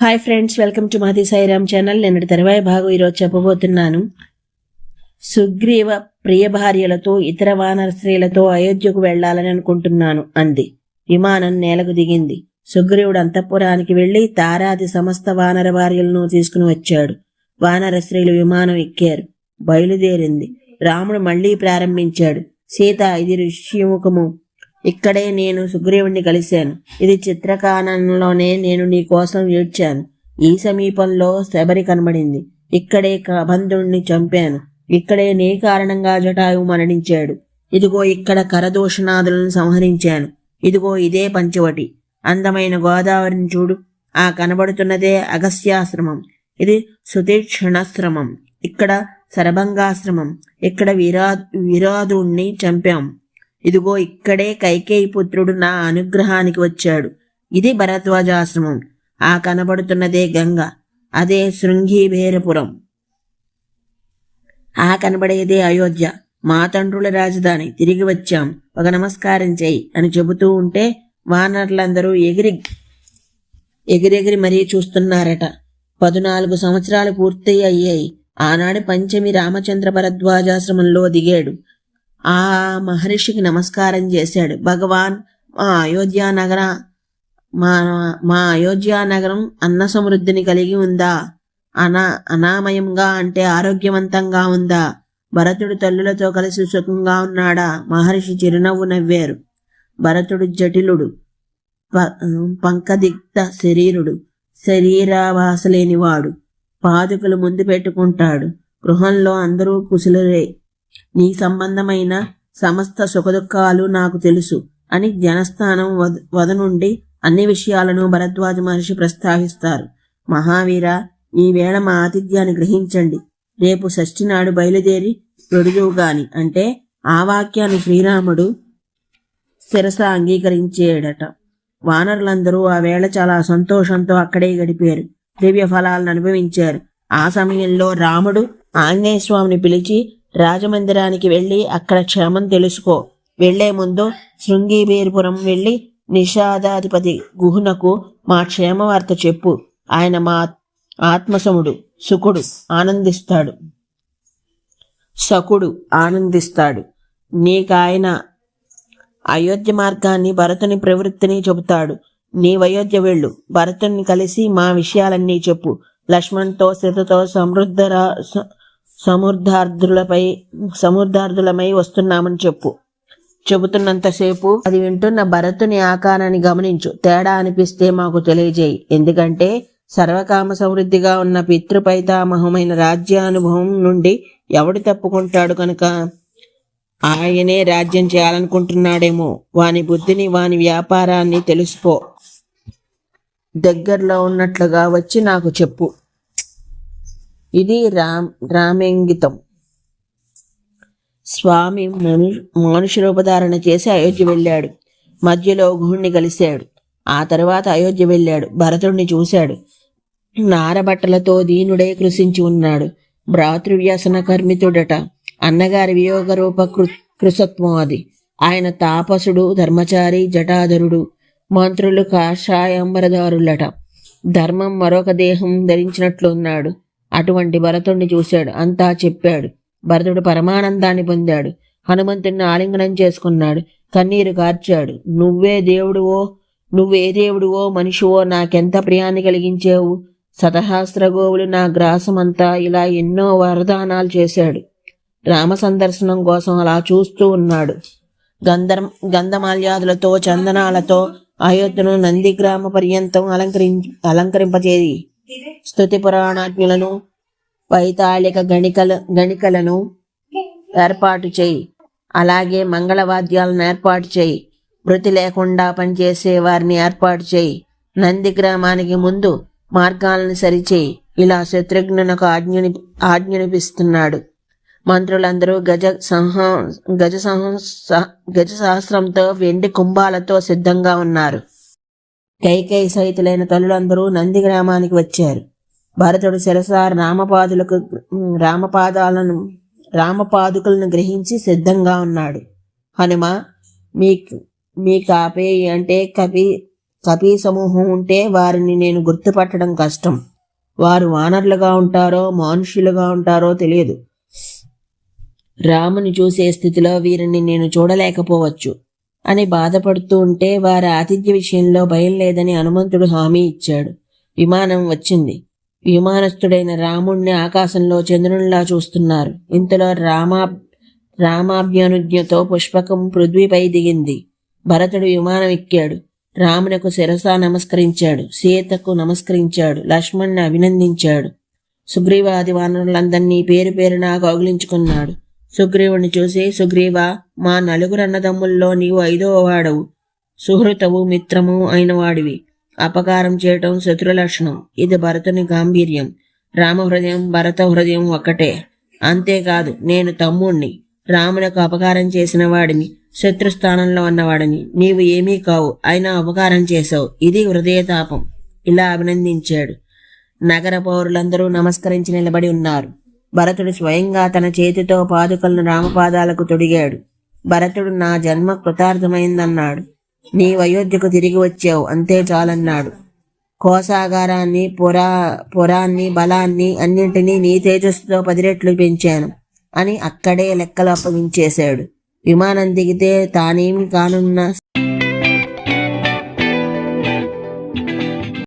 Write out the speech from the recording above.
Hi friends, welcome to Mahathi Sairam channel. నిన్నటి తర్వాయి భాగం ఈరోజు చెప్పబోతున్నాను. సుగ్రీవ ప్రియ భార్యలతో ఇతర వానర స్త్రీలతో అయోధ్యకు వెళ్లాలని అనుకుంటున్నాను అంది. విమానం నేలకు దిగింది. సుగ్రీవుడు అంతఃపురానికి వెళ్లి తారాది సమస్త వానర భార్యలను తీసుకుని వచ్చాడు. వానర స్త్రీలు విమానం ఎక్కారు. బయలుదేరింది. రాముడు మళ్లీ ప్రారంభించాడు. సీత, ఇది ఋష్యముఖము. ఇక్కడే నేను సుగ్రీవుణ్ణి కలిశాను. ఇది చిత్రకానంలోనే నేను నీ కోసం ఏడ్చాను. ఈ సమీపంలో శబరి కనబడింది. ఇక్కడే కబంధుణ్ణి చంపాను. ఇక్కడే నీ కారణంగా జటాయువు మరణించాడు. ఇదిగో ఇక్కడ కరదూషణాదులను సంహరించాను. ఇదిగో ఇదే పంచవటి. అందమైన గోదావరిని చూడు. ఆ కనబడుతున్నదే అగస్త్యాశ్రమం. ఇది సుతీక్షణాశ్రమం. ఇక్కడ శరభంగాశ్రమం. ఇక్కడ విరాదుణ్ణి చంపాం. ఇదిగో ఇక్కడే కైకేయి పుత్రుడు నా అనుగ్రహానికి వచ్చాడు. ఇది భరద్వాజాశ్రమం. ఆ కనబడుతున్నదే గంగ. అదే శృంగీబేరపురం. ఆ కనబడేదే అయోధ్య. మా తండ్రుల రాజధాని. తిరిగి వచ్చాం. ఒక నమస్కారం చెయ్యి అని చెబుతూ ఉంటే వానరులందరూ ఎగిరెగిరి మరీ చూస్తున్నారట. 14 సంవత్సరాలు పూర్తి అయ్యాయి. ఆనాడు పంచమి రామచంద్ర భరద్వాజాశ్రమంలో దిగాడు. ఆ మహర్షికి నమస్కారం చేశాడు. భగవాన్, మా అయోధ్య నగరం అన్న సమృద్ధిని కలిగి ఉందా? అనామయంగా అంటే ఆరోగ్యవంతంగా ఉందా? భరతుడు తల్లులతో కలిసి సుఖంగా ఉన్నాడా? మహర్షి చిరునవ్వు నవ్వారు. భరతుడు జటిలుడు, పంకదిగ్ధ శరీరుడు, శరీరావాసలేనివాడు. పాదుకలు ముందు పెట్టుకుంటాడు. గృహంలో అందరూ కుశలురే. నీ సంబంధమైన సమస్త సుఖదుఖాలు నాకు తెలుసు అని జనస్థానం వద నుండి అన్ని విషయాలను భరద్వాజ మహర్షి ప్రస్తావిస్తారు. మహావీర, ఈవేళ మా ఆతిథ్యాన్ని గ్రహించండి. రేపు షష్ఠి నాడు బయలుదేరి ప్రొడుదువుగాని అంటే ఆ వాక్యాన్ని శ్రీరాముడు శిరస అంగీకరించేడట. వానరులందరూ ఆ వేళ చాలా సంతోషంతో అక్కడే గడిపారు. దివ్య ఫలాలను అనుభవించారు. ఆ సమయంలో రాముడు ఆంజనేయ స్వామిని పిలిచి, రాజమందిరానికి వెళ్ళి అక్కడ క్షేమం తెలుసుకో. వెళ్లే ముందు శృంగీబేరపురం వెళ్ళి నిషాదాధిపతి గుహునకు మా క్షేమ వార్త చెప్పు. ఆయన మా ఆత్మసముడు. సకుడు ఆనందిస్తాడు. నీకాయన అయోధ్య మార్గాన్ని, భరతుని ప్రవృత్తిని చెబుతాడు. నీవయోధ్య వెళ్ళు. భరతుని కలిసి మా విషయాలన్నీ చెప్పు. లక్ష్మణ్తో సీతతో సముద్రార్థులమై వస్తున్నామని చెప్పు. చెబుతున్నంతసేపు అది వింటున్న భరతుని ఆకారాన్ని గమనించు. తేడా అనిపిస్తే మాకు తెలియజేయి. ఎందుకంటే సర్వకామ సమృద్ధిగా ఉన్న పితృపైతామహమైన రాజ్యానుభవం నుండి ఎవడు తప్పుకుంటాడు కనుక ఆయనే రాజ్యం చేయాలనుకుంటున్నాడేమో. వాని బుద్ధిని, వాని వ్యాపారాన్ని తెలుసుకో. దగ్గరలో ఉన్నట్లుగా వచ్చి నాకు చెప్పు. ఇది రామేంగితం. స్వామి మనుష్య రూపధారణ చేసి అయోధ్య వెళ్ళాడు. మధ్యలో గుహుణ్ణి కలిశాడు. ఆ తర్వాత అయోధ్య వెళ్ళాడు. భరతుడిని చూశాడు. నారబట్టలతో దీనుడై కృషించి ఉన్నాడు. భ్రాతృవ్యసన కర్మితుడట. అన్నగారి వియోగ రూప కృసత్వం అది. ఆయన తాపసుడు, ధర్మచారి, జటాధరుడు. మంత్రులు కాషాయంబరదారులట. ధర్మం మరొక దేహం ధరించినట్లున్నాడు. అటువంటి భరతుడిని చూశాడు. అంతా చెప్పాడు. భరతుడు పరమానందాన్ని పొందాడు. హనుమంతుడిని ఆలింగనం చేసుకున్నాడు. కన్నీరు కార్చాడు. నువ్వే దేవుడువో మనిషివో నాకెంత ప్రియాన్ని కలిగించావు. శతసహస్ర గోవులు నా గ్రాసమంతా. ఇలా ఎన్నో వరదానాలు చేశాడు. రామ సందర్శనం కోసం అలా చూస్తూ ఉన్నాడు. గంధమాల్యాదులతో, చందనాలతో అయోధ్యను నందిగ్రామ పర్యంతం అలంకరింపచేది. స్తుతి పురాణాజ్ఞులను, వైతాళిక గణికలను ఏర్పాటు చేయి. అలాగే మంగళవాద్యాలను ఏర్పాటు చేయి. మృతి లేకుండా పనిచేసే వారిని ఏర్పాటు చేయి. నంది గ్రామానికి ముందు మార్గాలను సరిచేయి. ఇలా శత్రుఘ్నునకు ఆజ్ఞనిపిస్తున్నాడు. మంత్రులందరూ గజ సహస్రంతో, వెండి కుంభాలతో సిద్ధంగా ఉన్నారు. కైకేయి సహితులైన తల్లులందరూ నంది గ్రామానికి వచ్చారు. భరతుడు శిరస రామపాదుకలను గ్రహించి సిద్ధంగా ఉన్నాడు. హనుమ, మీ కాపే అంటే కపీ సమూహం ఉంటే వారిని నేను గుర్తుపట్టడం కష్టం. వారు వానరులుగా ఉంటారో మనుష్యులుగా ఉంటారో తెలియదు. రాముని చూసే స్థితిలో వీరిని నేను చూడలేకపోవచ్చు అని బాధపడుతూ ఉంటే వారి ఆతిథ్య విషయంలో భయం లేదని హనుమంతుడు హామీ ఇచ్చాడు. విమానం వచ్చింది. విమానస్థుడైన రాముణ్ణి ఆకాశంలో చంద్రునిలా చూస్తున్నారు. ఇంతలో రామాభ్యనుజ్ఞతో పుష్పకం పృథ్వీపై దిగింది. భరతుడు విమానం ఎక్కాడు. రామునకు శిరస నమస్కరించాడు. సీతకు నమస్కరించాడు. లక్ష్మణ్ణి అభినందించాడు. సుగ్రీవాది వానరులందరినీ పేరు పేరున కౌగిలించుకున్నాడు. సుగ్రీవుని చూసి, సుగ్రీవా, మా నలుగురు అన్నదమ్ముల్లో నీవు 5వ వాడవు. సుహృతవు మిత్రము అయిన వాడివి. అపకారం చేయటం శత్రు లక్షణం. ఇది భరతుని గాంభీర్యం. రామ హృదయం భరత హృదయం ఒక్కటే. అంతేకాదు, నేను తమ్ముణ్ణి. రామునకు అపకారం చేసిన వాడిని, శత్రుస్థానంలో ఉన్నవాడిని. నీవు ఏమీ కావు, అయినా అపకారం చేశావు. ఇది హృదయతాపం. ఇలా అభినందించాడు. నగర పౌరులందరూ నమస్కరించి నిలబడి ఉన్నారు. భరతుడు స్వయంగా తన చేతితో పాదుకలను రామపాదాలకు తొడిగాడు. భరతుడు నా జన్మ కృతార్థమైందన్నాడు. నీవు అయోధ్యకు తిరిగి వచ్చావు, అంతే చాలన్నాడు. కోశాగారాన్ని, పురాన్ని, బలాన్ని అన్నింటినీ నీ తేజస్సుతో 10 రెట్లు పెంచాను అని అక్కడే లెక్కలు అప్పగించేశాడు. విమానం దిగితే తానేమి కానున్న